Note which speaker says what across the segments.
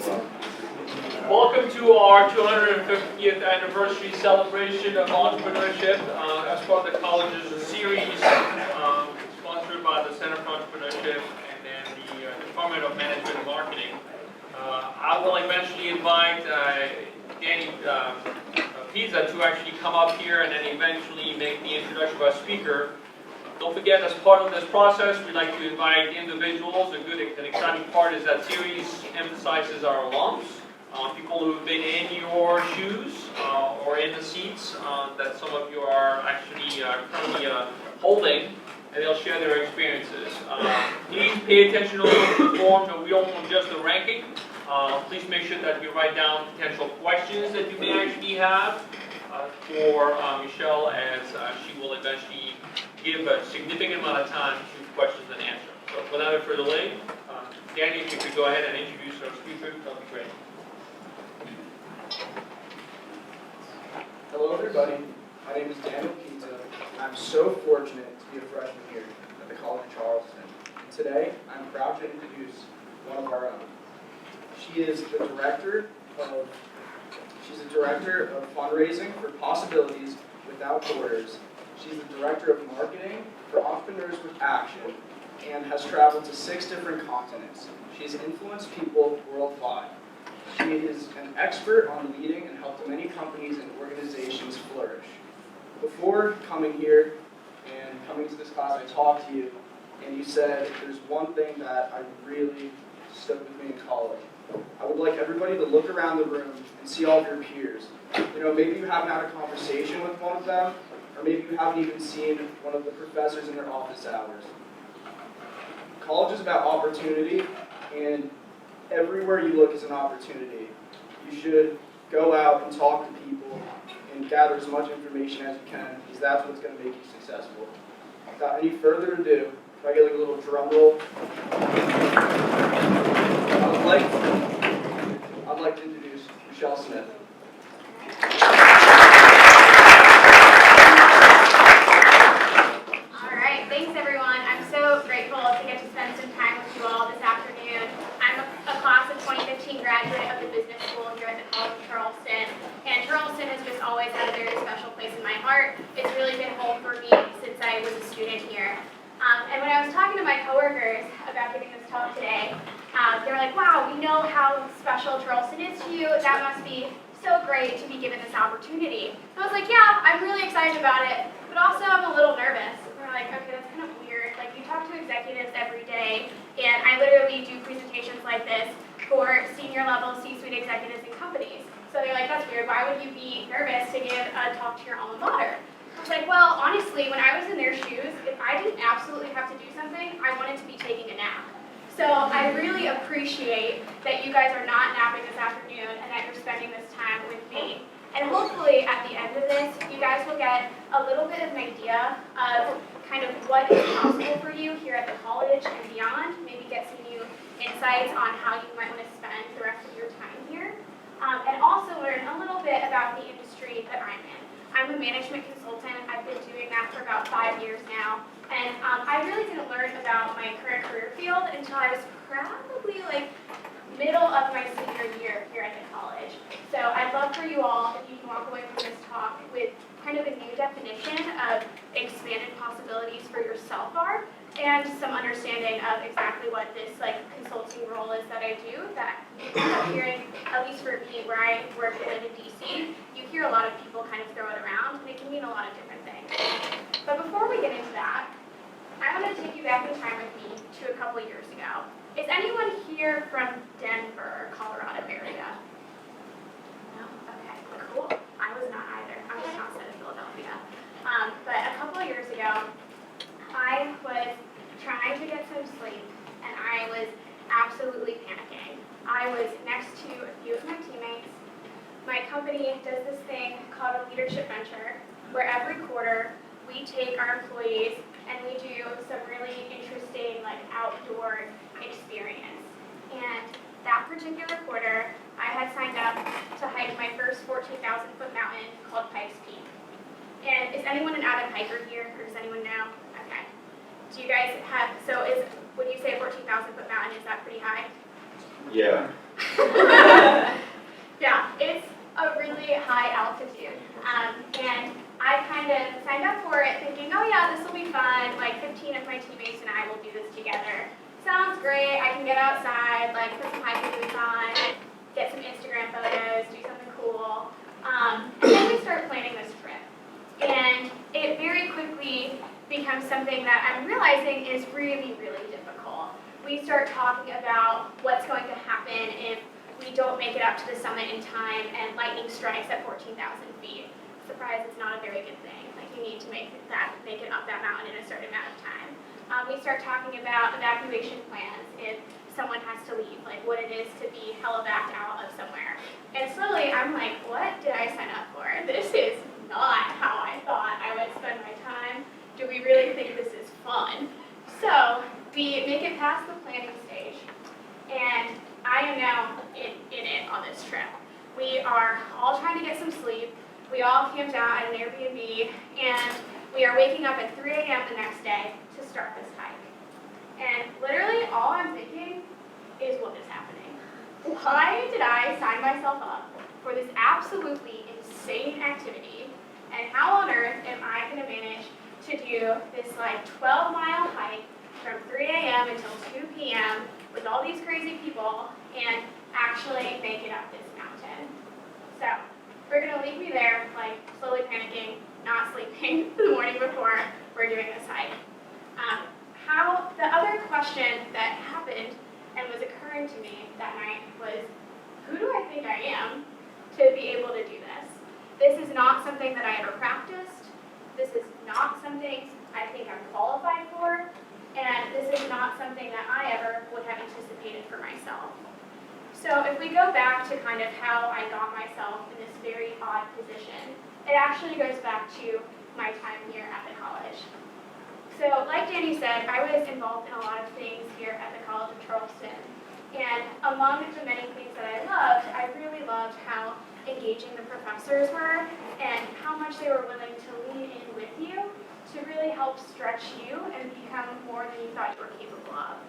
Speaker 1: Welcome to our 250th anniversary celebration of entrepreneurship as part of the college's series sponsored by the Center for Entrepreneurship and then the Department of Management and Marketing. I will eventually invite Danny Pizza to actually come up here and then eventually make the introduction of our speaker. Don't forget, as part of this process, we'd like to invite individuals. A good and exciting part is that series emphasizes our alums, people who have been in your shoes or in the seats that some of you are actually currently holding, and they'll share their experiences. Please pay attention to the form, and we don't want just the ranking. Please make sure that you write down potential questions that you may actually have for Michelle, as she will eventually give a significant amount of time to questions and answers. So without further delay, Danny, if you could go ahead and introduce our speaker, that would be great.
Speaker 2: Hello everybody, my name is Daniel Pizza. I'm so fortunate to be a freshman here at the College of Charleston. And today, I'm proud to introduce one of our own. She's the director of fundraising for Possibilities Without Borders. She's the director of marketing for Entrepreneurs with Action and has traveled to 6 different continents. She's influenced people worldwide. She is an expert on leading and helped many companies and organizations flourish. Before coming here and coming to this class, I talked to you, and you said there's one thing that I really stuck with me in college. I would like everybody to look around the room and see all of your peers. You know, maybe you haven't had a conversation with one of them, or maybe you haven't even seen one of the professors in their office hours. College is about opportunity, and everywhere you look is an opportunity. You should go out and talk to people and gather as much information as you can, because that's what's going to make you successful. Without any further ado, if I get like a little drum roll, I'd like to introduce Michelle Smith.
Speaker 3: All right, thanks everyone. I'm so grateful to get to spend some time with you all this afternoon. I'm a class of 2015 graduate of the business school here at the College of Charleston, and Charleston has just always had a very special place in my heart. It's really been home for me since I was a student here. And when I was talking to my coworkers about giving this talk today, they were like, wow, we know how special Charleston is to you. That must be so great to be given this opportunity. And I was like, yeah, I'm really excited about it, but also I'm a little nervous. And we're like, okay, that's kind of weird. Like, you talk to executives every day, and I literally do presentations like this for senior level C-suite executives in companies. So they're like, that's weird. Why would you be nervous to give a talk to your alma mater? I was like, well, honestly, when I was in their shoes, if I didn't absolutely have to do something, I wanted to be taking a nap. So I really appreciate that you guys are not napping this afternoon and that you're spending this time with me. And hopefully at the end of this, you guys will get a little bit of an idea of kind of what is possible for you here at the college and beyond, maybe get some new insights on how you might want to spend the rest of your time here, and also learn a little bit about the industry that I'm in. I'm a management consultant. I've been doing that for about 5 years now. And I really didn't learn about my current career field until I was probably like middle of my senior year here at the college. So I'd love for you all, if you can walk away from this talk with kind of a new definition of expanded possibilities for yourself are, and some understanding of exactly what this like consulting role is that I do, that I'm hearing, at least for me, where I work in DC, you hear a lot of people kind of throw it around, and it can mean a lot of different things. But before we get into that, I want to take you back in time with me to a couple years ago. Is anyone here from Denver, Colorado area? No? Okay, cool. I was not either. I was outside of Philadelphia. But a couple of years ago, I was trying to get some sleep, and I was absolutely panicking. I was next to a few of my teammates. My company does this thing called a leadership venture, where every quarter we take our employees and we do some really interesting like outdoor experience. And that particular quarter, I had signed up to hike my first 14,000-foot mountain called Pikes Peak. And is anyone an avid hiker here, or does anyone know? Okay. Do you guys have, so when you say 14,000-foot mountain, is that pretty high?
Speaker 4: Yeah.
Speaker 3: Yeah, it's a really high altitude. And I kind of signed up for it thinking, oh yeah, this will be fun. Like 15 of my teammates and I will do this together. Sounds great. I can get outside, like put some hiking boots on, get some Instagram photos, do something cool. And then we start planning this trip. And it very quickly becomes something that I'm realizing is really, really difficult. We start talking about what's going to happen if we don't make it up to the summit in time and lightning strikes at 14,000 feet. Surprise, it's not a very good thing. Like you need to make it up that mountain in a certain amount of time. We start talking about evacuation plans if someone has to leave, like what it is to be helivacked out of somewhere. And slowly I'm like, what did I sign up for? This is not how I thought I would spend my time. Do we really think this is fun? So we make it past the planning stage, and I am now in it on this trip. We are all trying to get some sleep. We all camped out at an Airbnb, and we are waking up at 3 a.m. the next day to start this hike. And literally all I'm thinking is, what is happening? Why did I sign myself up for this absolutely insane activity? And how on earth am I going to manage to do this like 12-mile hike from 3 a.m. until 2 p.m. with all these crazy people and actually make it up this mountain? So we're going to leave me there, like slowly panicking, not sleeping the morning before we're doing this hike. The other question that happened and was occurring to me that night was, who do I think I am to be able to do this? This is not something that I ever practiced. This is not something I think I'm qualified for. And this is not something that I ever would have anticipated for myself. So if we go back to kind of how I got myself in this very odd position, it actually goes back to my time here at the college. So like Danny said, I was involved in a lot of things here at the College of Charleston. And among the many things that I really loved how engaging the professors were and how much they were willing to lean in with you to really help stretch you and become more than you thought you were capable of.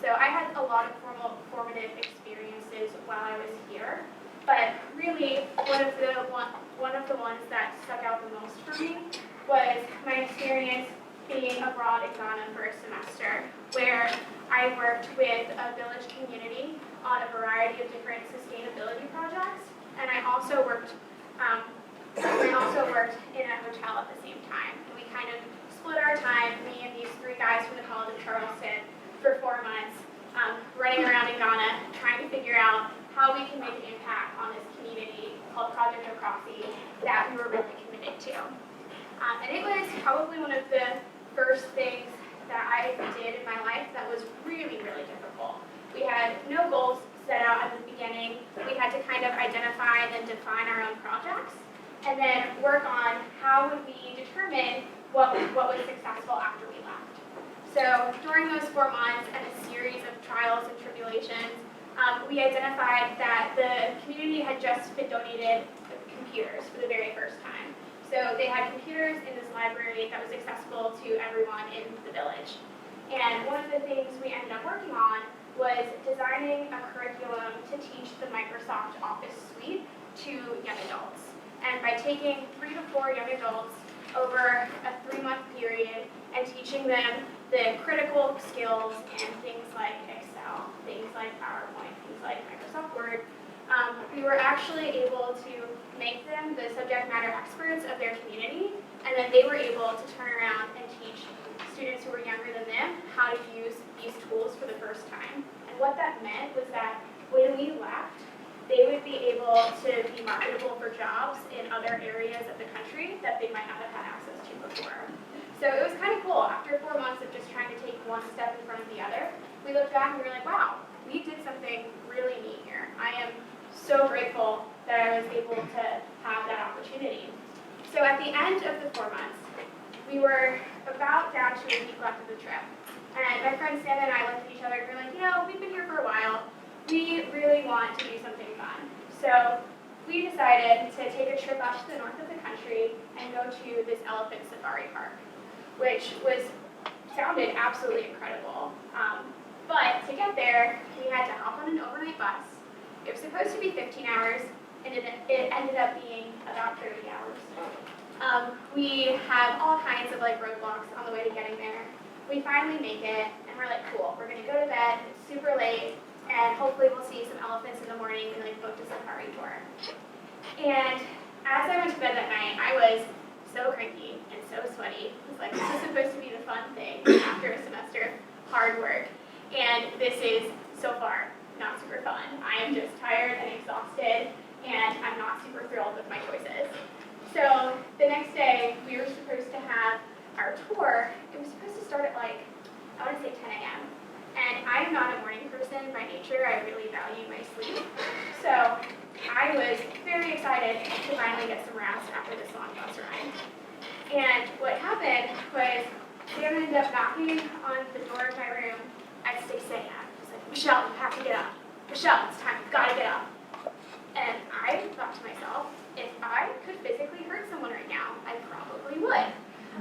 Speaker 3: So I had a lot of formative experiences while I was here, but really one of the ones that stuck out the most for me was my experience being abroad in Ghana for a semester, where I worked with a village community on a variety of different sustainability projects, and I also worked in a hotel at the same time. And we kind of split our time, me and these 3 guys from the College of Charleston, for 4 months, running around in Ghana, trying to figure out how we can make an impact on this community called Project Okrasi that we were really committed to. And it was probably one of the first things that I did in my life that was really, really difficult. We had no goals set out at the beginning. We had to kind of identify and then define our own projects, and then work on how would we determine what was successful after we left. So during those 4 months and a series of trials and tribulations, we identified that the community had just been donated computers for the very first time. So they had computers in this library that was accessible to everyone in the village. And one of the things we ended up working on was designing a curriculum to teach the Microsoft Office suite to young adults. And by taking 3 to 4 young adults over a 3-month period and teaching them the critical skills and things like Excel, things like PowerPoint, things like Microsoft Word, we were actually able to make them the subject matter experts of their community, and then they were able to turn around and teach students who were younger than them how to use these tools for the first time. And what that meant was that when we left, they would be able to be marketable for jobs in other areas of the country that they might not have had access to before. So it was kind of cool. After 4 months of just trying to take one step in front of the other, we looked back and we were like, wow, we did something really neat here. I am so grateful that I was able to have that opportunity. So at the end of the 4 months, we were about down to a week left of the trip. And my friend Sam and I looked at each other and we were like, you know, we've been here for a while. We really want to do something fun. So we decided to take a trip out to the north of the country and go to this elephant safari park, which sounded absolutely incredible. But to get there, we had to hop on an overnight bus, It was supposed to be 15 hours, and it ended up being about 30 hours. We have all kinds of like roadblocks on the way to getting there. We finally make it, and we're like, cool, we're gonna go to bed, it's super late, and hopefully we'll see some elephants in the morning and like book a safari tour. And as I went to bed that night, I was so cranky and so sweaty. It was like, this is supposed to be the fun thing after a semester of hard work, and this is, so far, not super fun. I am just tired and exhausted, and I'm not super thrilled with my choices. So the next day, we were supposed to have our tour. It was supposed to start at like, I want to say 10 a.m. And I am not a morning person by nature. I really value my sleep. So I was very excited to finally get some rest after this long bus ride. And what happened was Sam ended up knocking on the door of my room at 6 a.m. He's like, Michelle, you have to get up. Michelle, it's time. You've got to get up. And I thought to myself, if I could physically hurt someone right now, I probably would.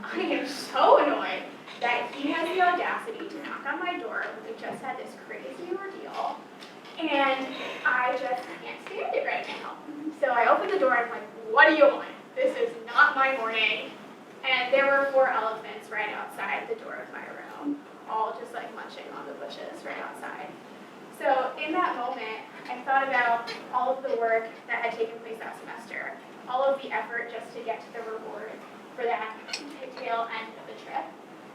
Speaker 3: I am so annoyed that he has the audacity to knock on my door when we just had this crazy ordeal, and I just can't stand it right now. So I opened the door and I'm like, what do you want? This is not my morning. And there were 4 elephants right outside the door of my room, all just like munching on the bushes right outside. So in that moment, I thought about all of the work that had taken place that semester, all of the effort just to get to the reward for that tail end of the trip.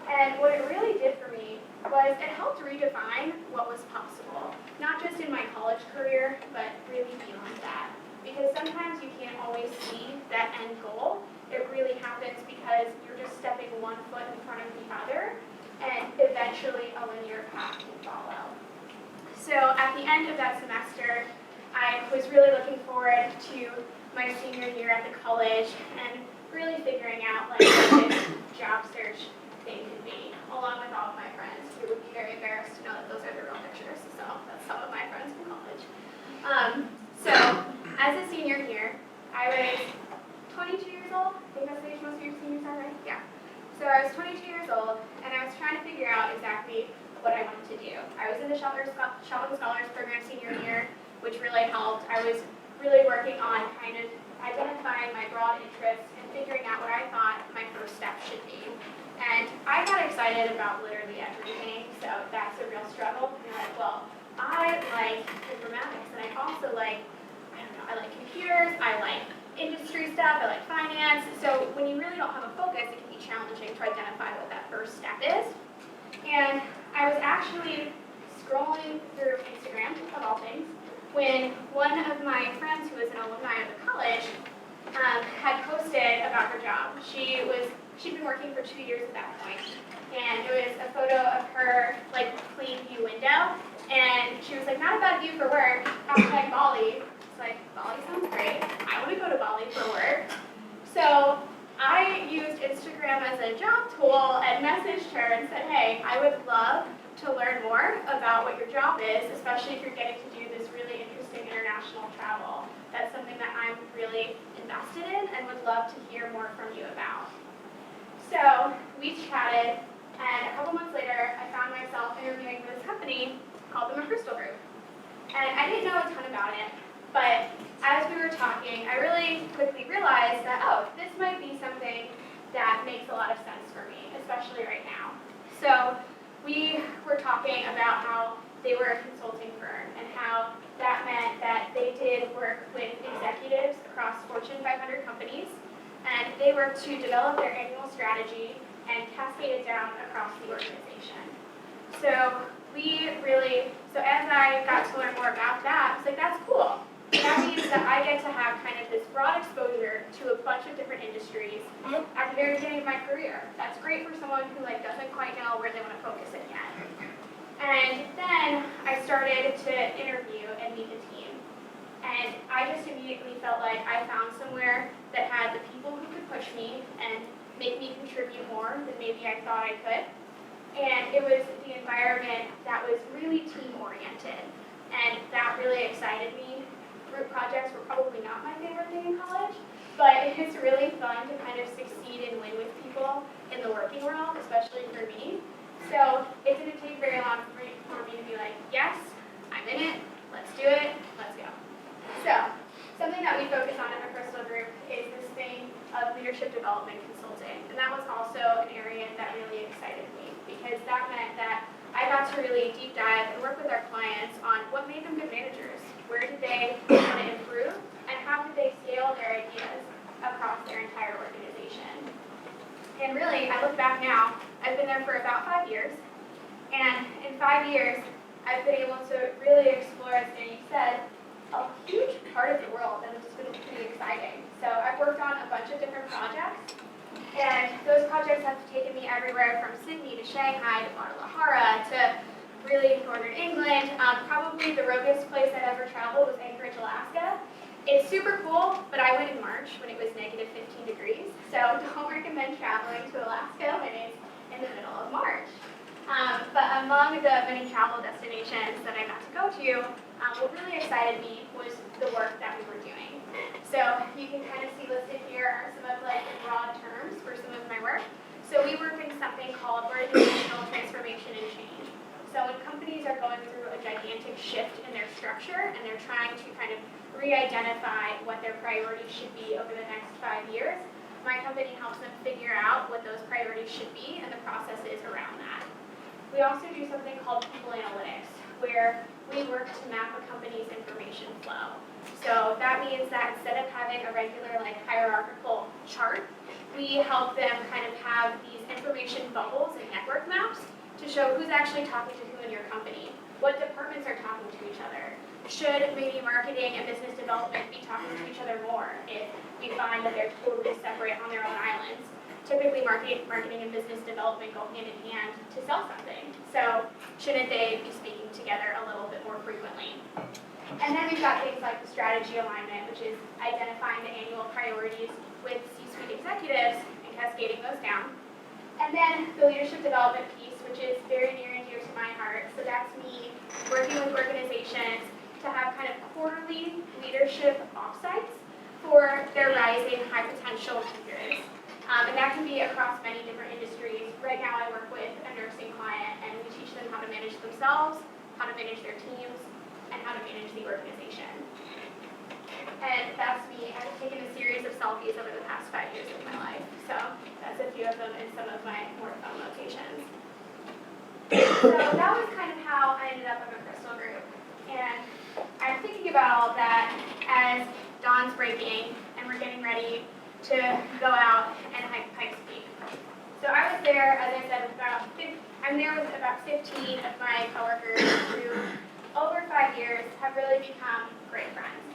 Speaker 3: And what it really did for me was it helped redefine what was possible, not just in my college career, but really beyond that. Because sometimes you can't always see that end goal. It really happens because you're just stepping one foot in front of the other, and eventually a linear path can follow. So at the end of that semester, I was really looking forward to my senior year at the college and really figuring out like what this job search thing could be, along with all of my friends who would be very embarrassed to know that those are the real pictures. So that's some of my friends from college. So as a senior here, I was 22 years old. I think that's the age most of your seniors are, right? Yeah. So I was 22 years old, and I was trying to figure out exactly what I wanted to do. I was in the Sheldon Scholars Program senior year, which really helped. I was really working on kind of identifying my broad interests and figuring out what I thought my first step should be. And I got excited about literally everything, so that's a real struggle. You're like, well, I like informatics, and I also like, I like computers, I like industry stuff, I like finance. So when you really don't have a focus, it can be challenging to identify what that first step is. And I was actually scrolling through Instagram, of all things, when one of my friends who was an alumni of the college had posted about her job. She'd been working for 2 years at that point, and it was a photo of her like plain view window, and she was like, not a bad view for work, hashtag Bali. It's like, Bali sounds great, I want to go to Bali for work. So I used Instagram as a job tool and messaged her and said, hey, I would love to learn more about what your job is, especially if you're getting to do this really interesting international travel. That's something that I'm really invested in and would love to hear more from you about. So we chatted, and a couple months later, I found myself interviewing for this company called the McChrystal Group. And I didn't know a ton about it, but as we were talking, I really quickly realized that, oh, this might be something that makes a lot of sense for me, especially right now. So we were talking about how they were a consulting firm and how that meant that they did work with executives across Fortune 500 companies, and they were to develop their annual strategy and cascade it down across the organization. So as I got to learn more about that, I was like, that's cool. That means that I get to have kind of this broad exposure to a bunch of different industries at the very beginning of my career. That's great for someone who doesn't quite know where they want to focus it yet. And then I started to interview and meet the team. And I just immediately felt like I found somewhere that had the people who could push me and make me contribute more than maybe I thought I could. And it was the environment that was really team-oriented. And that really excited me. Group projects were probably not my favorite thing in college, but it's really fun to kind of succeed and win with people in the working world, especially for me. So it didn't take very long for me to be like, yes, I'm in it, let's do it, let's go. got to really deep dive and work with our clients on what made them good managers, where did they want to improve, and how did they scale their ideas across their entire organization. And really, I look back now, I've been there for about 5 years, and in 5 years, I've been able to really explore, as Danny said, a huge part of the world, and it's just been pretty exciting. So I've worked on a bunch of different projects, and those projects have taken me everywhere from Sydney to Shanghai to Guadalajara to really northern England. Probably the roguest place I've ever traveled was Anchorage, Alaska. It's super cool, but I went in March when it was negative 15 degrees, so don't recommend traveling to Alaska when it's in the middle of March. But among the many travel destinations that I got to go to, what really excited me was the work that we were doing. So you can kind of see listed here are some of like the broad terms for some of my work. So we work in something called organizational transformation and change. So when companies are going through a gigantic shift in their structure and they're trying to kind of re-identify what their priorities should be over the next 5 years, my company helps them figure out what those priorities should be and the processes around that. We also do something called people analytics, where we work to map a company's information flow. So that means that instead of having a regular like hierarchical chart, we help them kind of have these information bubbles and network maps to show who's actually talking to who in your company, what departments are talking to each other. Should maybe marketing and business development be talking to each other more if we find that they're totally separate on their own islands? Typically marketing and business development go hand in hand to sell something. So shouldn't they be speaking together a little bit more frequently? And then we've got things like the strategy alignment, which is identifying the annual priorities with C-suite executives and cascading those down. And then the leadership development piece, which is very near and dear to my heart. So that's me working with organizations to have kind of quarterly leadership offsites for their rising high potential leaders. And that can be across many different industries. Right now I work with a nursing client and we teach them how to manage themselves, how to manage their teams, and how to manage the organization. And that's me. I've taken a series of selfies over the past 5 years of my life. So that's a few of them in some of my more fun locations. So that was kind of how I ended up in the Crystal Group. And I'm thinking about all that as dawn's breaking and we're getting ready to go out and hike Pikes Peak. So I was there, as I said, I'm there with about 15 of my coworkers who, over 5 years, have really become great friends.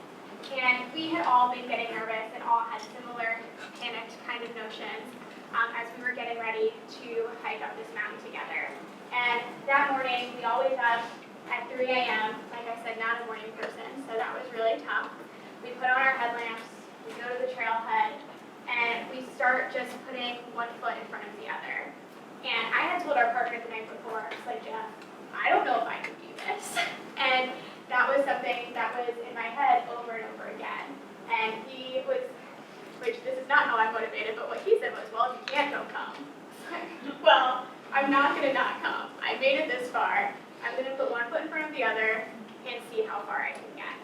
Speaker 3: And we had all been getting nervous and all had similar panicked kind of notions as we were getting ready to hike up this mountain together. And that morning, we all wake up at 3 a.m. Like I said, not a morning person, so that was really tough. We put on our headlamps, we go to the trailhead, and we start just putting one foot in front of the other. And I had told our partner the night before, I was like, Jeff, I don't know if I can do this. And that was something that was in my head over and over again. And he was, which this is not how I'm motivated, but what he said was, well, if you can't, don't come. Well, I'm not going to not come. I made it this far. I'm going to put one foot in front of the other and see how far I can get.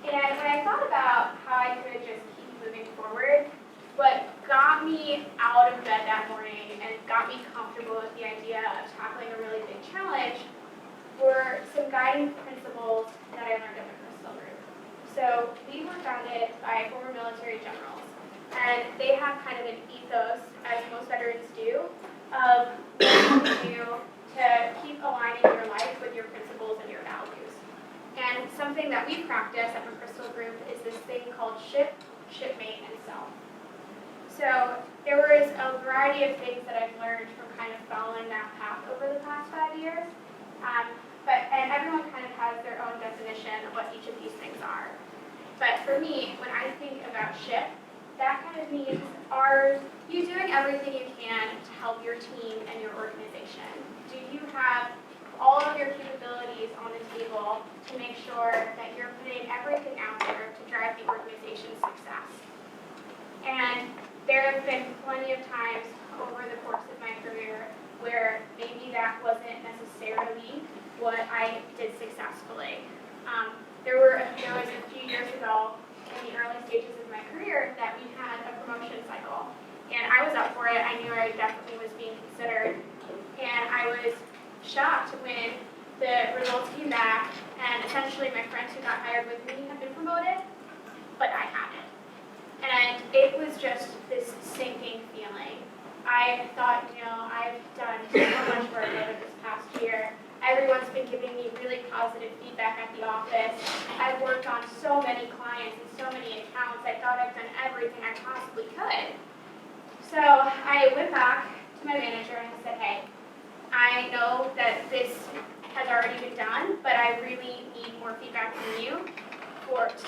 Speaker 3: And when I thought about how I could just keep moving forward, what got me out of bed that morning and got me comfortable with the idea of tackling a really big challenge were some guiding principles that I learned at the Crystal Group. So we were founded by former military generals, and they have kind of an ethos, as most veterans do, of wanting you to keep aligning your life with your principles and your values. And something that we practice at the Crystal Group is this thing called ship, shipmate, and self. So there was a variety of things that I've learned from kind of following that path over the past 5 years. And everyone kind of has their own definition of what each of these things are. But for me, when I think about ship, that kind of means, are you doing everything you can to help your team and your organization? Do you have all of your capabilities on the table to make sure that you're putting everything out there to drive the organization's success? And there have been plenty of times over the course of my career where maybe that wasn't necessarily what I did successfully. There was a few years ago in the early stages of my career that we had a promotion cycle. And I was up for it. I knew I definitely was being considered. And shocked when the results came back and essentially my friends who got hired with me had been promoted, but I hadn't. And it was just this sinking feeling. I thought, I've done so much work over this past year. Everyone's been giving me really positive feedback at the office. I've worked on so many clients and so many accounts. I thought I've done everything I possibly could. So I went back to my manager and I said, hey, I know that this has already been done, but I really need more feedback from you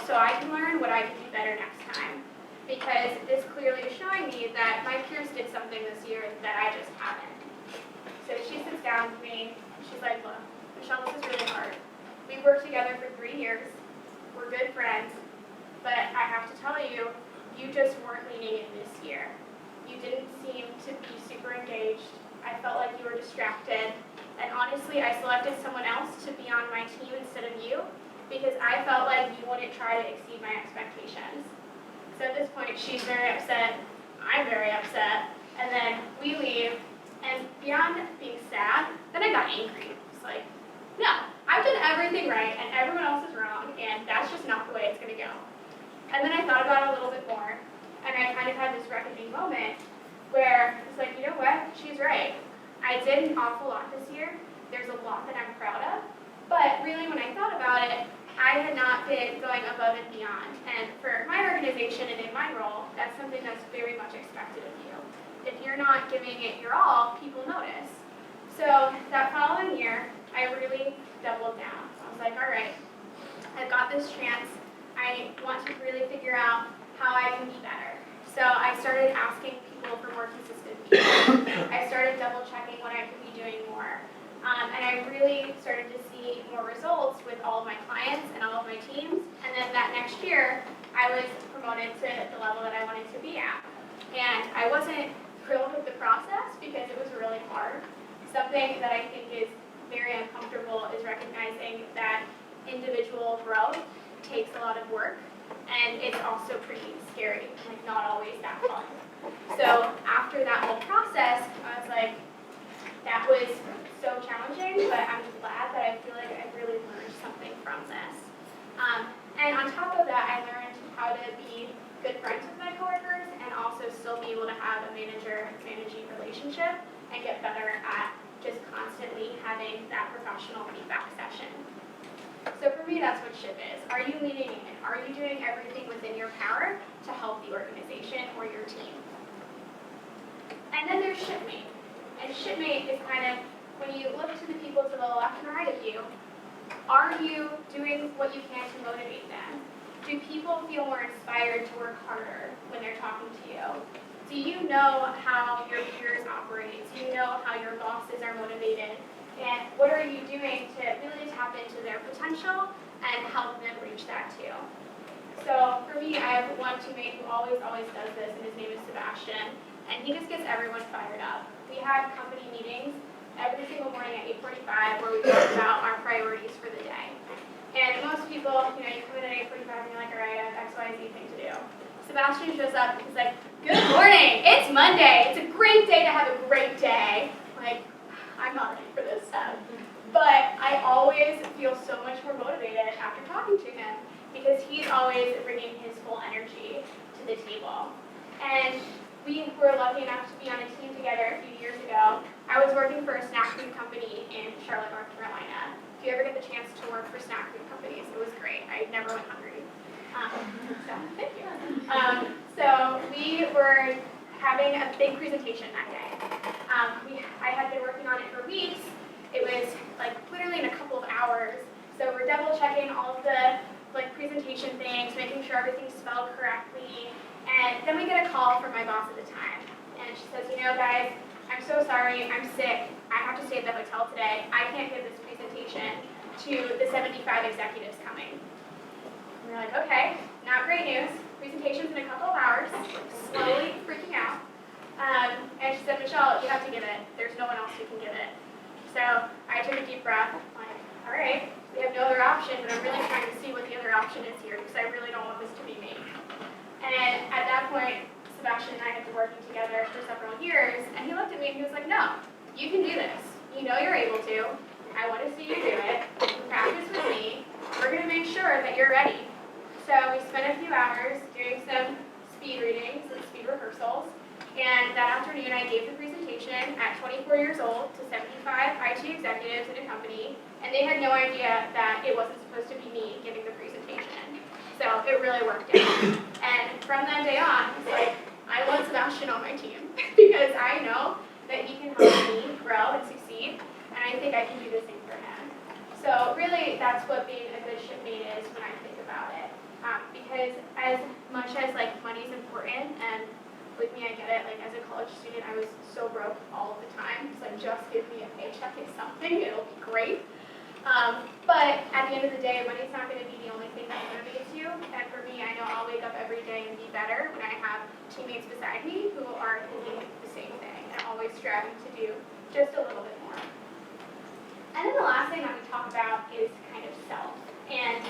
Speaker 3: so I can learn what I can do better next time. Because this clearly is showing me that my peers did something this year that I just haven't. So she sits down with me, and she's like, look, Michelle, this is really hard. We've worked together for 3 years, we're good friends, but I have to tell you, you just weren't leaning in this year. You didn't seem to be super engaged. I felt like you were distracted, and honestly, I selected someone else to be on my team instead of you, because I felt like you wouldn't try to exceed my expectations. So at this point, she's very upset, I'm very upset, and then we leave, and beyond being sad, then I got angry. It's like, no, I've done everything right, and everyone else is wrong, and that's just not the way it's gonna go. And then I thought about it a little bit more, and I kind of had this reckoning moment where it's like, you know what, she's right. I did an awful lot this year, there's a lot that I'm proud of, but really when I thought about it, I had not been going above and beyond. And for my organization and in my role, that's something that's very much expected of you. If you're not giving it your all, people notice. So that following year, I really doubled down. I was like, all right, I've got this chance. I want to really figure out how I can be better. So I started asking people for more consistent feedback. I started double checking what I could be doing more. And I really started to see more results with all of my clients and all of my teams. And then that next year, I was promoted to the level that I wanted to be at. And I wasn't thrilled with the process because it was really hard. Something that I think is very uncomfortable is recognizing that individual growth takes a lot of work. And it's also pretty scary, like not always that fun. So after that whole process, I was like, that was so challenging, but I'm glad that I feel like I really learned something from this. And on top of that, I learned how to be good friends with my coworkers and also still be able to have a manager-managing relationship and get better at just constantly having that professional feedback session. So for me, that's what SHIP is. Are you leaning in? Are you doing everything within your power to help the organization or your team? And then there's SHIPmate. And SHIPmate is kind of, when you look to the people to the left and right of you, are you doing what you can to motivate them? Do people feel more inspired to work harder when they're talking to you? Do you know how your peers operate? Do you know how your bosses are motivated? And what are you doing to really tap into their potential and help them reach that too? So for me, I have one teammate who always does this, and his name is Sebastian. And he just gets everyone fired up. We have company meetings every single morning at 8:45 where we talk about our priorities for the day. And most people, you come in at 8:45 and you're like, all right, I have X, Y, Z thing to do. Sebastian shows up and he's like, good morning, it's Monday. It's a great day to have a great day. Like, I'm not ready for this stuff. But I always feel so much more motivated after talking to him because he's always bringing his full energy to the table. And we were lucky enough to be on a team together a few years ago. I was working for a snack food company in Charlotte, North Carolina. If you ever get the chance to work for snack food companies, it was great. I never went hungry. So thank you. So we were having a big presentation that day. I had been working on it for weeks. It was like literally in a couple of hours. So we're double checking all of the presentation things, making sure everything's spelled correctly. And then we get a call from my boss at the time. And she says, guys, I'm so sorry, I'm sick. I have to stay at the hotel today. I can't give this presentation to the 75 executives coming. And we're like, okay, not great news. Presentation's in a couple of hours, slowly freaking out. And she said, Michelle, you have to give it. There's no one else who can give it. So I took a deep breath. I'm like, all right, we have no other option, but I'm really trying to see what the other option is here because I really don't want this to be me. And at that point, Sebastian and I had been working together for several years, and he looked at me and he was like, no, you can do this. you know you're able to. I want to see you do it. Practice with me. We're going to make sure that you're ready. So we spent a few hours doing some speed readings and speed rehearsals. And that afternoon, I gave the presentation at 24 years old to 75 IT executives in a company, and they had no idea that it wasn't supposed to be me giving the presentation. So it really worked out. And from that day on, it's like, I want Sebastian on my team because I know that he can help me grow and succeed, and I think I can do the same for him. So really, that's what being a good shipmate is when I think about it. Because as much as like money's important, and with me, I get it, like as a college student, I was so broke all of the time. It's like, just give me a paycheck and something, it'll be great. But at the end of the day, money's not going to be the only thing that motivates you. And for me, I know I'll wake up every day and be better when I have teammates beside me who are thinking the same thing and always striving to do just a little bit more. And then the last thing that we talk about is kind of self. And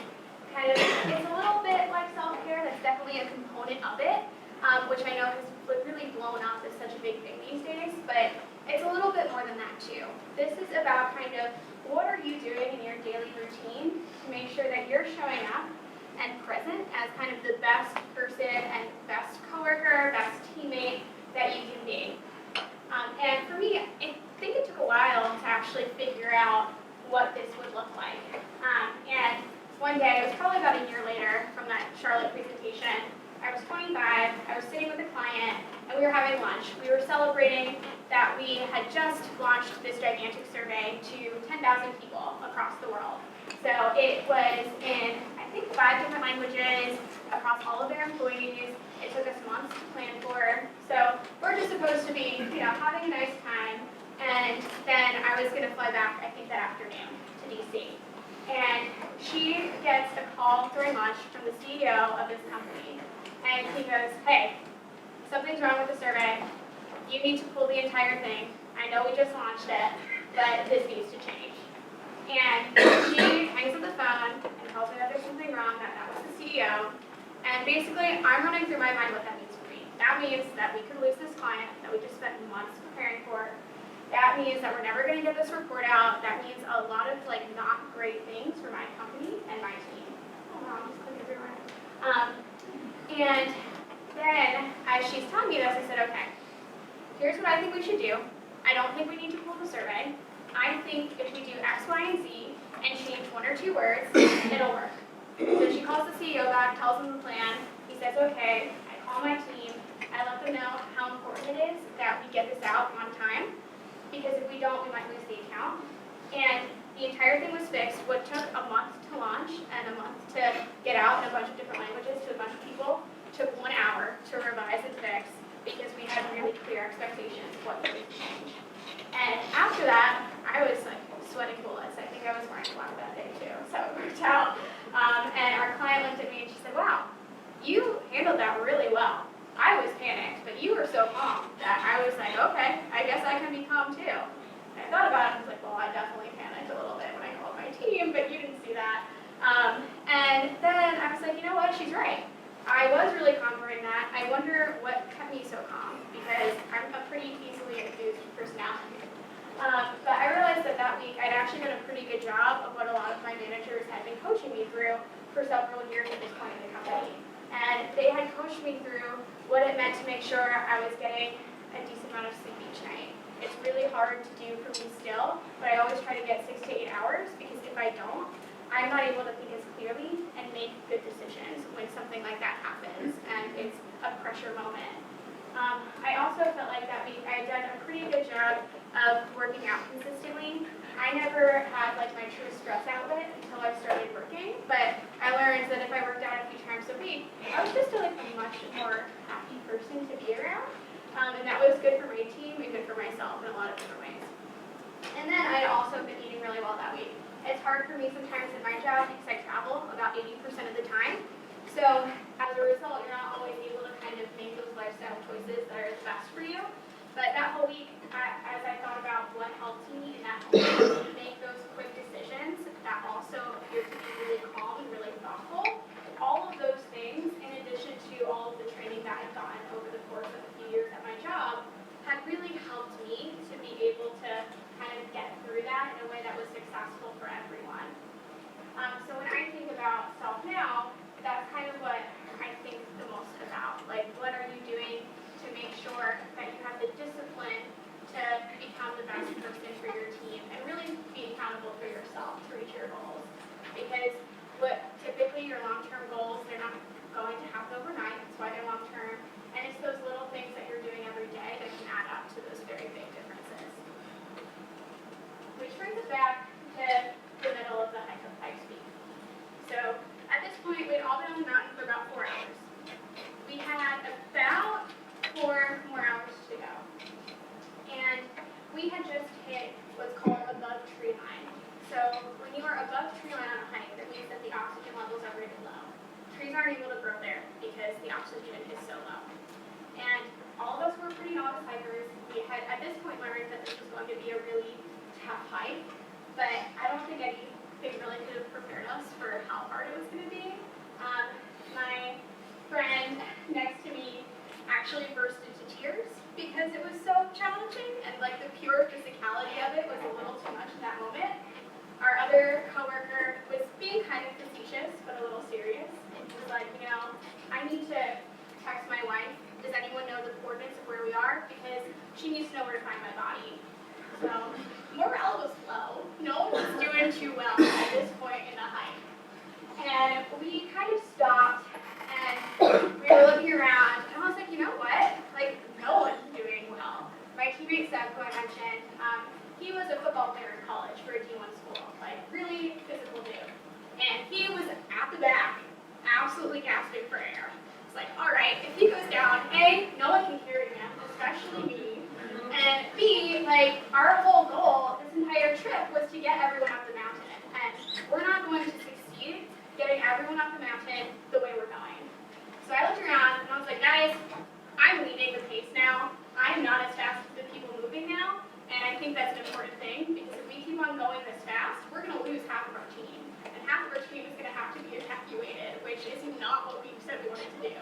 Speaker 3: kind of, it's a little bit like self-care, that's definitely a component of it, which I know has really blown up as such a big thing these days, but it's a little bit more than that too. This is about kind of, what are you doing in your daily routine to make sure that you're showing up and present as kind of the best person and best coworker, best teammate that you can be. And for me, I think it took a while to actually figure out what this would look like. And one day, it was probably about a year later from that Charlotte presentation, I was 25, I was sitting with a client, and we were having lunch. We were celebrating that we had just launched this gigantic survey to 10,000 people across the world. So it was in, I think, 5 different languages, across all of their employees. It took us months to plan for. So we're just supposed to be, having a nice time. And then I was going to fly back, I think, that afternoon to DC. And she gets a call during lunch from the CEO of this company. And he goes, hey, something's wrong with the survey. You need to pull the entire thing. I know we just launched it, but this needs to change. And she hangs up the phone and tells me that there's something wrong, that was the CEO. And basically, I'm running through my mind what that means for me. That means that we could lose this client that we just spent months preparing for. That means that we're never going to get this report out. That means a lot of not great things for my company and my team. Oh wow, I'm just clicking everywhere. And then as she's telling me this, I said, okay, here's what I think we should do. I don't think we need to pull the survey. I think if we do X, Y, and Z and change 1 or 2 words, it'll work. So she calls the CEO back, tells him the plan. He says, okay. I call my team. I let them know how important it is that we get this out on time, because if we don't, we might lose the account. And the entire thing was fixed. What took a month to launch and a month to get out in a bunch of different languages to a bunch of people took 1 hour to revise and fix, because we had really clear expectations of what needed to change. And after that, I was sweating bullets. I think I was wearing black that day too, so it worked out. And our client looked at me and she said, wow, you handled that really well. I was panicked, but you were so calm that I was like, okay, I guess I can be calm too. And I thought about it and was like, well, I definitely panicked a little bit when I called my team, but you didn't see that. And then I was like, you know what, she's right. I was really calm during that. I wonder what kept me so calm, because I'm a pretty easily enthused personality. But I realized that week I'd actually done a pretty good job of what a lot of my managers had been coaching me through for several years at this point in the company. And they had coached me through what it meant to make sure I was getting a decent amount of sleep each night. It's really hard to do for me still, but I always try to get 6 to 8 hours, because if I don't, I'm not able to think as clearly and make good decisions when something like that happens and it's a pressure moment. I also felt like that week I had done a pretty good job of working out consistently. I never had my true stress outlet until I started working, but I learned that if I worked out a few times a week, I was just a much more happy person to be around, and that was good for my team and good for myself in a lot of different ways. And then I had also been eating really well that week. It's hard for me sometimes in my job because I travel about 80% of the time. So as a result, you're not always able to kind of make those lifestyle choices that are the best for you. But that whole week, as I thought about what helped me in that moment to make those quick decisions that also appeared to be really calm and really thoughtful, all of those things, in addition to all of the training that I've gotten over the course of a few years at my job, had really helped me to be able to kind of get through anxious, but a little serious. And he was like, I need to text my wife. Does anyone know the coordinates of where we are? Because she needs to know where to find my body. So morale was low. No one was doing too well at this point in the hike. And we kind of stopped and we were looking around and I was like, you know what? Like, no one's doing well. My teammate Seth, who I mentioned, he was a football player in college for a D1 school, like really physical dude. And he was at the back, absolutely gasping for air. It's like, all right, if he goes down, A, no one can carry him, especially me. And B, like, our whole goal this entire trip was to get everyone up the mountain. And we're not going to succeed getting everyone up the mountain the way we're going. So I looked around and I was like, guys, I'm leading the pace now. I am not as fast as the people moving now. And I think that's an important thing because if we keep on going this fast, we're going to lose half of our team. And half of our team is going to have to be evacuated, which is not what we said we wanted to do.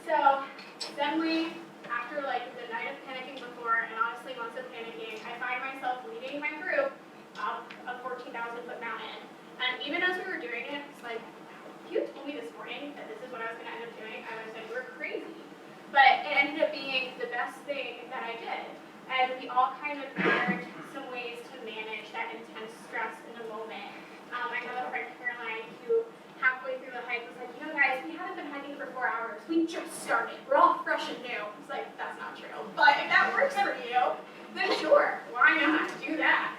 Speaker 3: So suddenly, after like the night of panicking before and honestly months of panicking, I find myself leading my group up a 14,000-foot mountain. And even as we were doing it, it's like, if you told me this morning that this is what I was going to end up doing, I would have said, you're crazy. But it ended up being the best thing that I did. And we all kind of learned some ways to manage that intense stress in the moment. I have a friend, Caroline, who halfway through the hike was like, guys, we haven't been hiking for 4 hours. We just started. We're all fresh and new. It's like, that's not true. But if that works for you, then sure, why not? Do that.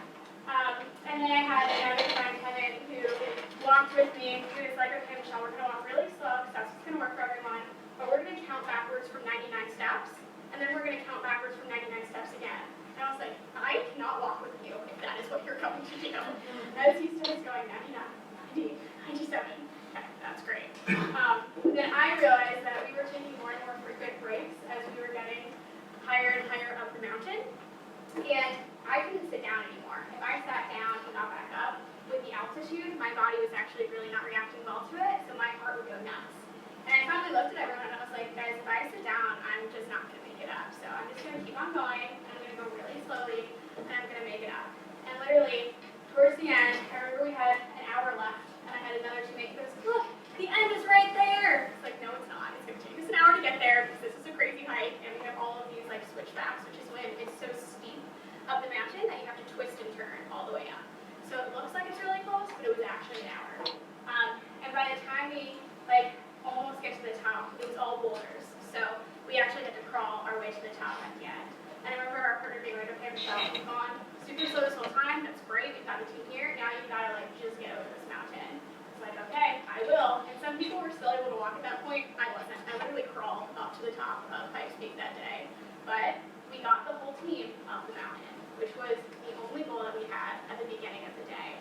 Speaker 3: And then I had another friend, Kevin, who walked with me. He was like, okay, Michelle, we're going to walk really slow because that's what's going to work for everyone. But we're going to count backwards from 99 steps. And then we're going to count backwards from 99 steps again. And I was like, I cannot walk with you if that is what you're going to do. As he starts going, 99, 90, 97. Okay, that's great. Then I realized that we were taking more and more frequent breaks as we were getting higher and higher up the mountain. And I couldn't sit down anymore. If I sat down and got back up, with the altitude, my body was actually really not reacting well to it, so my heart would go nuts. And I finally looked at everyone and I was like, guys, if I sit down, I'm just not going to make it up. So I'm just going to keep on going, and I'm going to go really slowly, and I'm going to make it up. And literally, towards the end, I remember we had an hour left, and I had another teammate who goes, look, the end is right there. It's like, no, it's not. It's going to take us an hour to get there because this is a crazy hike, and we have all of these like switchbacks, which is when it's so steep up the mountain that you have to twist and turn all the way up. So it looks like it's really close, but it was actually an hour. And by the time we almost get to the top, it was all boulders. So we actually had to crawl our way to the top at the end. And I remember our partner being like, okay, Michelle, we've gone super slow this whole time. That's great. We've got the team here. Now you've got to just get over this mountain. It's like, okay, I will. And some people were still able to walk at that point. I wasn't. I literally crawled up to the top of Pikes Peak that day. But we got the whole team up the mountain, which was the only goal that we had at the beginning of the day.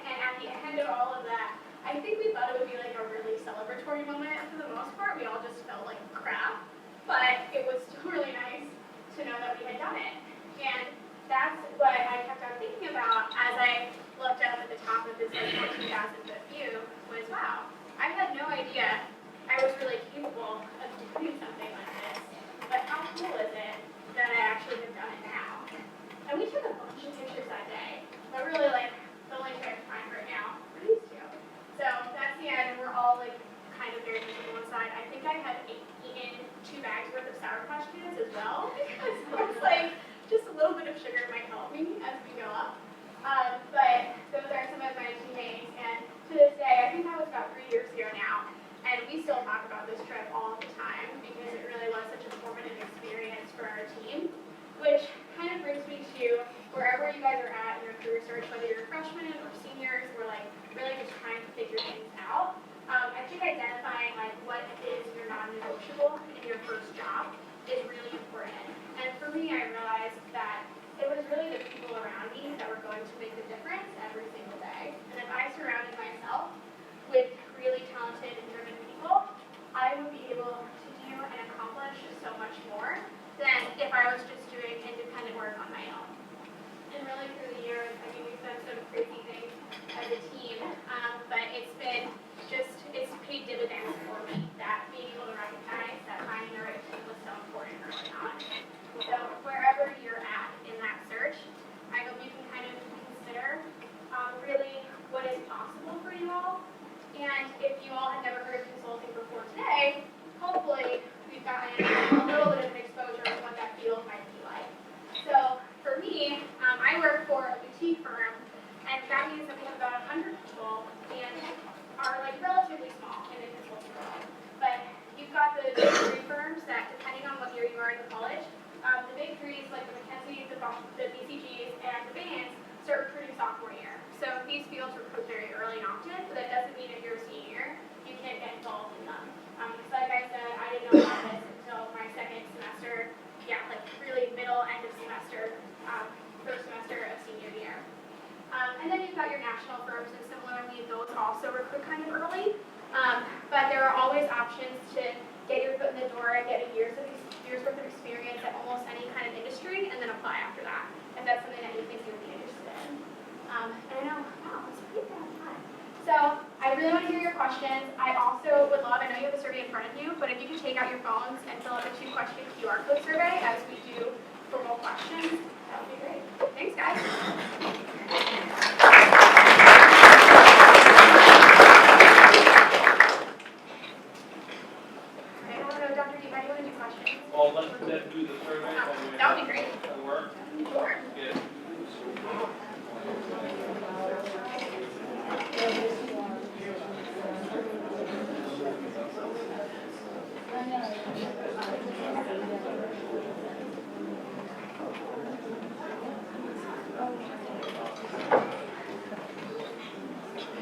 Speaker 3: And at the end of all of that, I think we thought it would be like a really celebratory moment. For the most part, we all just felt like crap, but it was still really nice to know that we had done it. And that's what I kept on thinking about as I looked up at the top of this 14,000-foot view was, wow, I had no idea I was really capable of doing something like this, but how cool is it that I actually have done it now? And we took a bunch of pictures that day, but really the only thing I can find right now are these two. So that's the end, and we're all kind of very miserable inside. I think I had eaten 2 bags worth of Sour Patch Kids as well, because I was like, just a little bit of sugar might help me as we go up. But those are some of my teammates, and to this day, I think that was about 3 years ago now, and we still talk about this trip all the time because it really was such a formative experience for our team, which kind of brings me to wherever you guys are at in your career search, whether you're freshmen or seniors, we're really just trying to figure things out. I think identifying what is your non-negotiable in your first job is really important. And for me, I realized that it was really the people around me that were going to make the difference every single day. And if I surrounded myself with really talented and driven people, I would be able to do and accomplish so much more than if I was just doing independent work on my own. And really through the years, I mean, we've done some crazy things as a team, but it's paid dividends for me, that being able to recognize that finding the right team was so important early on. So wherever you're at in that search, I hope you can kind of consider also recruit kind of early. But there are always options to get your foot in the door and get a year's worth of experience at almost any kind of industry, and then apply after that, if that's something that you think you would be interested in. And I know, wow, it's pretty bad time. So I really want to hear your questions. I also would love, I know you have a survey in front of you, but if you could take out your phones and fill out the 2-question QR code survey as we do formal questions, that would be great. Thanks, guys. Okay, I don't know, Dr. D, how do you want to do questions?
Speaker 1: Well, let's then do the survey.
Speaker 3: That would be great.
Speaker 1: That'll work.
Speaker 3: Sure.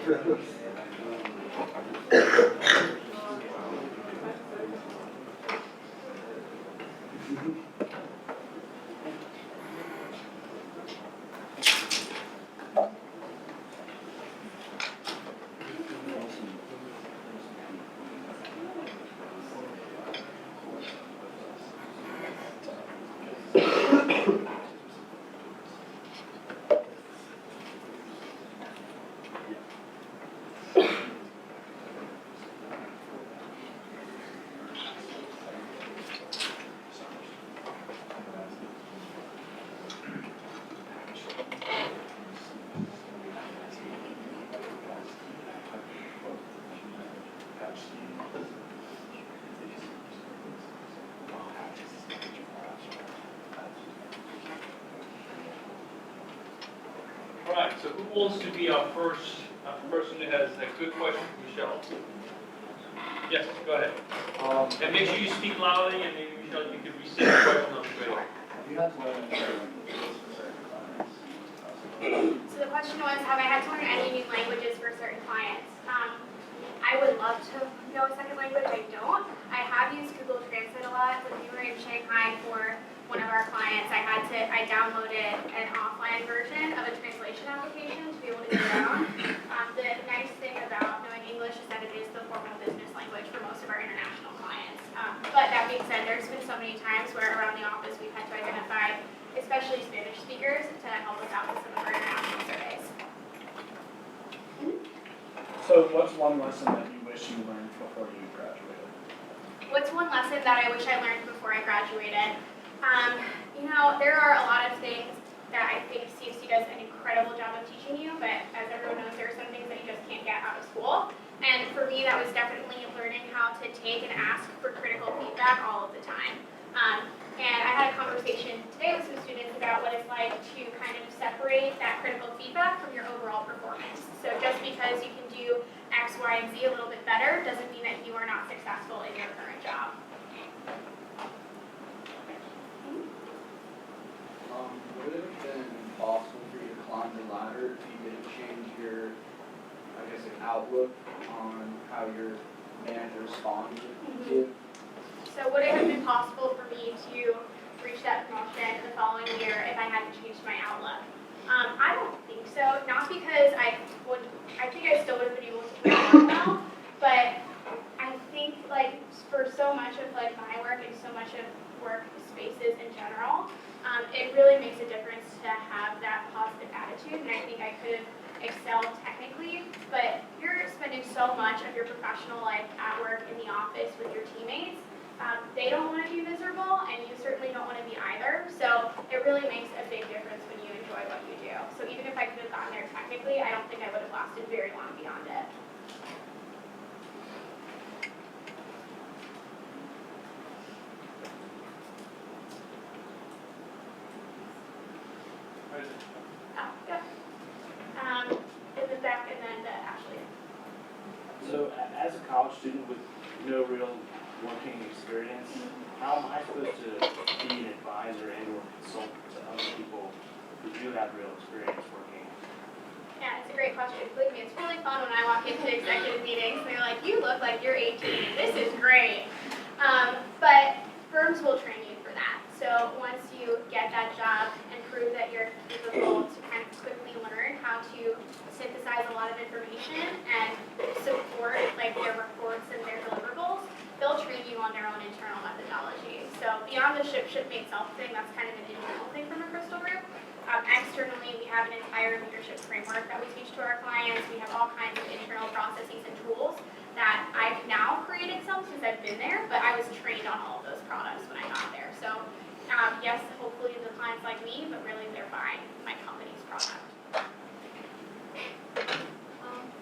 Speaker 1: Good. All right, so who wants to be our first person who has a good question? Michelle. Yes, go ahead. And make sure you speak loudly, and maybe Michelle, you could restate the question on the video.
Speaker 3: So the question was, have I had to learn any new languages for certain clients? I would love to know a second language. I don't. I have used Google Translate a lot. When we were in Shanghai for one of our clients, I downloaded an offline version of a translation application to be able to get around. The nice thing about knowing English is that it is the formal business language for most of our international clients. But that being said, there's been so many times where around the office we've had to identify, especially Spanish speakers, to help us out with some of our international surveys.
Speaker 4: So what's one lesson that you wish you learned before you graduated?
Speaker 3: What's one lesson that I wish I learned before I graduated? You know, there are a lot of things that I think CFC does an incredible job of teaching you, but as everyone knows, there are some things that you just can't get out of school. And for me, that was definitely learning how to take and ask for critical feedback all of the time. And I had a conversation today with some students about what it's like to kind of separate that critical feedback from your overall performance. So just because you can do X, Y, and Z a little bit better doesn't mean that you are not successful in your current job.
Speaker 5: Would it have been possible for you to climb the ladder if you didn't change your, I guess, like, outlook on how your manager responded to you?
Speaker 3: So would it have been possible for me to reach that promotion the following year if I hadn't changed my outlook? I don't think so. Not because I think I still would have been able to perform well, but I think like for so much of like my work and so much of work spaces in general, it really makes a difference to have that positive attitude, and I think I could have excelled technically, but you're spending so much of your professional life at work in the office with your teammates. They don't want to be miserable, and you certainly don't want to be either, so it really makes a big difference when you enjoy what you do. So even if I could have gotten there technically, I don't think I would have lasted very long beyond it. Oh, yeah. In the back, and then Ashley.
Speaker 4: So as a college student with no real working experience, how am I supposed to be an advisor and or consultant to other people who do have real experience working?
Speaker 3: Yeah, it's a great question. Believe me, it's really fun when I walk into executive meetings and they're like, you look like you're 18. This is great. But firms will train you for that. So once you get that job and prove that you're capable to kind of quickly learn how to synthesize a lot of information and self thing, that's kind of an internal thing from a crystal group. Externally, we have an entire leadership framework that we teach to our clients. We have all kinds of internal processes and tools that I've now created some since I've been there, but I was trained on all of those products when I got there. So yes, hopefully the clients like me, but really they're buying my company's product.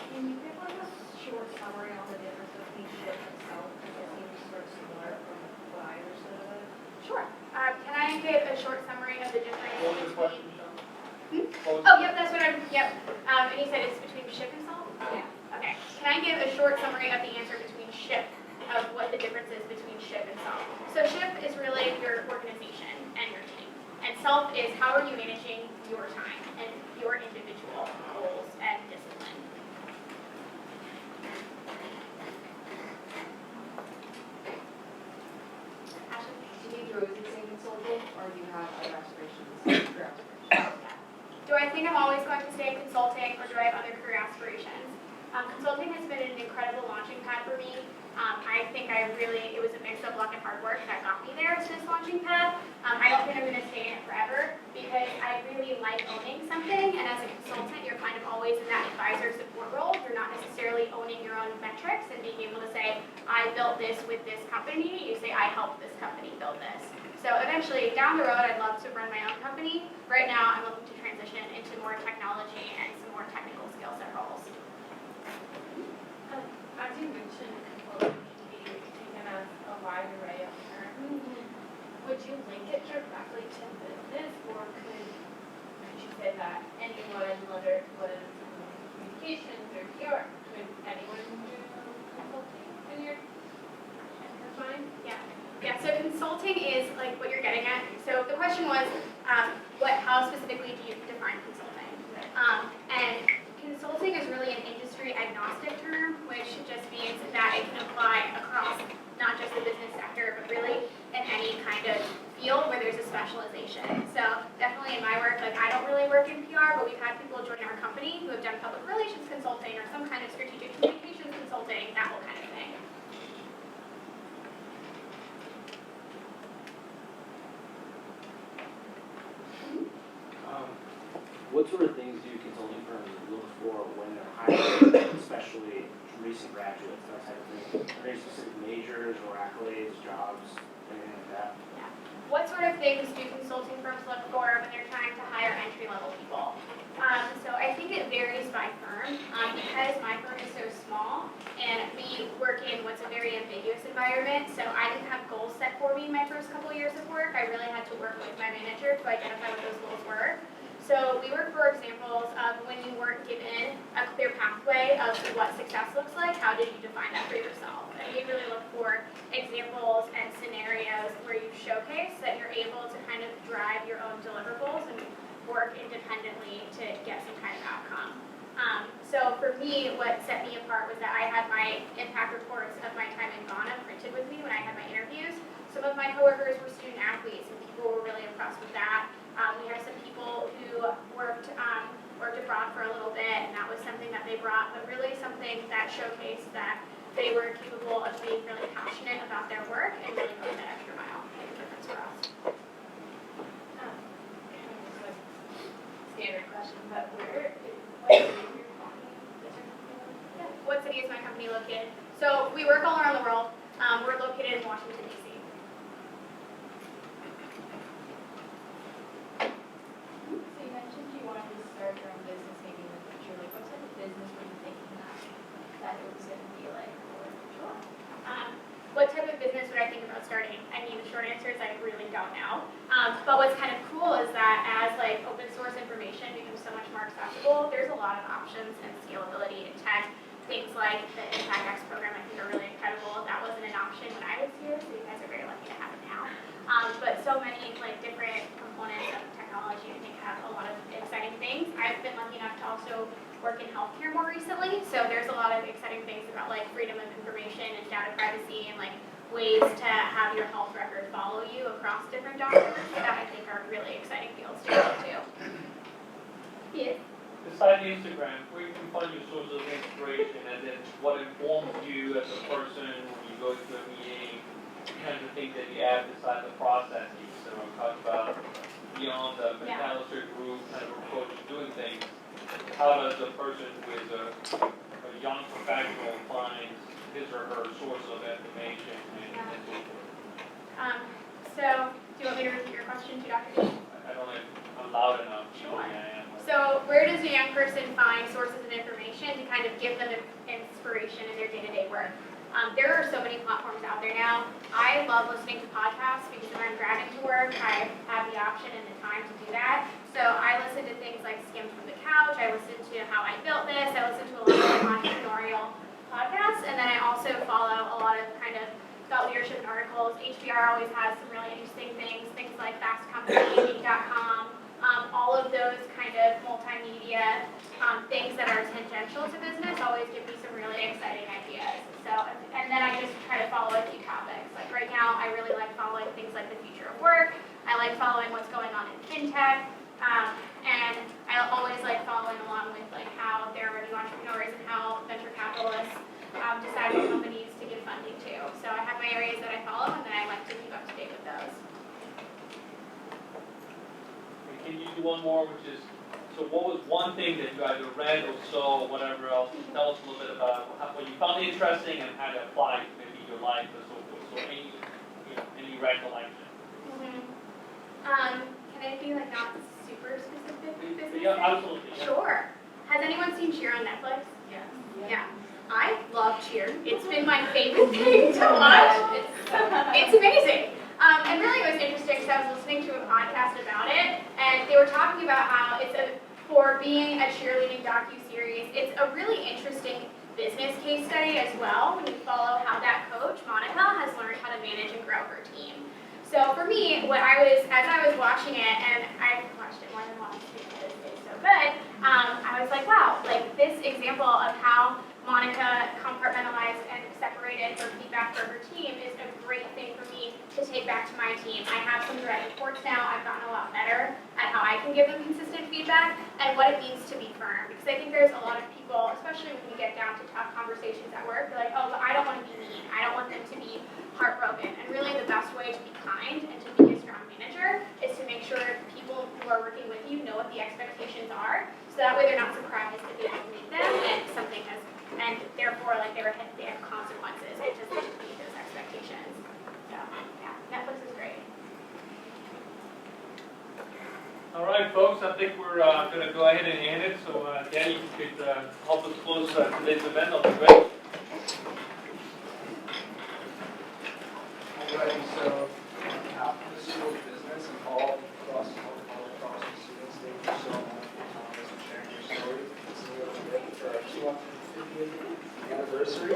Speaker 6: Can you give like a short summary on the difference between ship and sell? Because it seems sort of similar from what I understood of it.
Speaker 3: Sure. Can I give a short summary of the difference
Speaker 1: What was the question,
Speaker 3: between...
Speaker 1: Sean?
Speaker 3: Oh, yep, that's what and he said it's between ship and salt?
Speaker 6: Yeah.
Speaker 3: Okay. Can I give a short summary of the answer between ship, of what the difference is between ship and self? So ship is really your organization and your team. And self is how are you managing your time and your individual goals and discipline. Ashley?
Speaker 6: Do you enjoy using consulting or do you have other aspirations? Career aspirations?
Speaker 3: Do I think I'm always going to stay in consulting or do I have other career aspirations? Consulting has been an incredible launching pad for me. I think it was a mix of luck and hard work that got me there to this launching pad. I don't think I'm going to stay in it forever because I really like owning something, and as a consultant, you're kind of always in that advisor support role. You're not necessarily owning your own metrics and being able to say, I built this with this company. You say, I helped this company build this. So eventually, down the road, I'd love to run my own company. Right now, I'm looking to transition into more technology and some more technical skill set roles.
Speaker 6: As you mentioned, consulting can be taken as a wide array of terms. Would you link it directly to business, or could you say that anyone, whether it was communications or PR, could anyone do consulting in your mind?
Speaker 3: Yeah, so consulting is like what you're getting at. So the question was, how specifically do you define consulting? And consulting is really an industry agnostic term, which just means that it can apply across not just the business sector, but really in any kind of field where there's a specialization. So definitely in my work, I don't really work in PR, but we've had people join our company who have done public relations consulting or some kind of strategic communications consulting, that whole kind of thing.
Speaker 4: What sort of things do consulting firms look for when they're hiring, especially recent graduates, that type of thing? Are there specific majors or accolades, jobs, anything like that?
Speaker 3: What sort of things do consulting firms look for when they're trying to hire entry-level people? So I think it varies by firm. Because my firm is so small and we work in what's a very ambiguous environment, so I didn't have goals set for me in my first couple years of work. I really had to work with my manager to identify what those goals were. So we work for examples of when you weren't given a clear pathway of what success looks like, how did you define that for yourself? And we really look for examples and scenarios where you showcase that you're able to kind of drive your own deliverables and work independently to get some kind of outcome. So for me, what set me apart was that I had my impact reports of my time in Ghana printed with me when I had my interviews. Some of my coworkers were student athletes, and people were really impressed with that. We have some people who worked abroad for a little bit, and that was something that they brought, but really something that showcased that they were capable of being really passionate about their work and really going that extra mile to make a difference for us.
Speaker 6: Standard question, but
Speaker 3: What city is my company located? So we work all around the world. We're located in Washington, D.C.
Speaker 6: So you mentioned you wanted to start your own business maybe in the future. Like, what type of business were you thinking that it was going to be like?
Speaker 3: Sure. What type of business would I think about starting? I mean, the short answer is I really don't know. But what's kind of cool is that as open source information becomes so much more accessible, there's a lot of options and scalability in tech. Things like the Impact X program I think are really incredible. That wasn't an option when I was here, so you guys are very lucky to have it now. But so many different components of technology I think have a lot of exciting things. I've been lucky enough to also work in healthcare more recently, so there's a lot of exciting things about freedom of information and data privacy and ways to have your health record follow you across different doctors that I think are really exciting fields to go into. Yeah.
Speaker 1: Besides Instagram, where you can find your sources of inspiration, and then what informs you as a person when you go to a meeting, kinds of things that you add besides the processing. So we talked about beyond the McAllister group kind of approach to doing things. How does a person who is a young professional find his or her source of information and so forth?
Speaker 3: So, do you want me to repeat your question to Dr. D?
Speaker 1: I don't know if I'm loud enough.
Speaker 3: Sure.
Speaker 1: I am.
Speaker 3: So, where does a young person find sources of information to kind of give them inspiration in their day-to-day work? There are so many platforms out there now. I love listening to podcasts because when I'm driving to work, I have the option and the time to do that. So I listen to things like Skim from the Couch. I listen to How I Built This. I listen to a lot of entrepreneurial podcasts, and then I also follow a lot of kind of thought leadership articles. HBR always has some really interesting things like fastcompany.com. All of those kind of multimedia things that are tangential to business always give me some really exciting ideas. So, and then I just try to follow a few topics. Like right now, I really like following things like the future of work. I like following what's going on in fintech. And I always like following along with like how there are new entrepreneurs and how venture capitalists decide what companies to give funding to. So I have my areas that I follow, and then I like to keep up to date with those.
Speaker 1: Can you do one more, which is, so what was one thing that you either read or saw or whatever else? Tell us a little bit about what you found interesting and how to apply to maybe your life or so forth. So any recollection.
Speaker 3: Can I be like not super specific business?
Speaker 1: Yeah, absolutely. Yeah.
Speaker 3: Sure. Has anyone seen Cheer on Netflix?
Speaker 6: Yes.
Speaker 3: Yeah. I love Cheer. It's been my favorite thing to watch. It's amazing. And really it was interesting because I was listening to a podcast about it, and they were talking about how for being a cheerleading docu-series, it's a really interesting business case study as well when you follow how that coach, Monica, has learned how to manage and grow her team. So for me, as I was watching it, and I've watched it more than once because it's so good, I was like, wow, like this example of how Monica compartmentalized and separated her feedback for her team is a great thing for me to take back to my team. I have some direct reports now. I've gotten a lot better at how I can give them consistent feedback and what it means to be firm. Because I think there's a lot of people, especially when we get down to tough conversations at work, they're like, oh, but I don't want to be mean. I don't want them to be heartbroken. And really the best way to be kind and to be a strong manager is to make sure people who are working with you know what the expectations are. So that way they're not surprised if they don't meet them and something has, and therefore like they have consequences because they didn't meet those expectations. So yeah, Netflix is great.
Speaker 1: All right, folks, I think we're going to go ahead and end it. So Danny, if you could help us close today's event, that'll be great.
Speaker 2: Alrighty, so on behalf of the School of Business and all across the students, thank you so much for Thomas and sharing your story. This is a little bit for our 250th anniversary.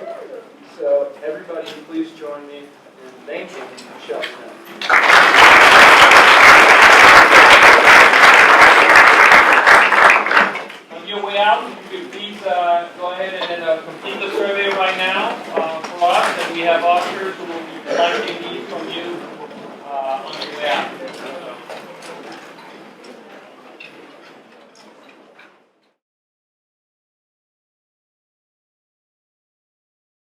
Speaker 2: So everybody, please join me in thanking Michelle Smith.
Speaker 1: On your way out, if you could please go ahead and complete the survey right now for us, and we have officers who will be collecting the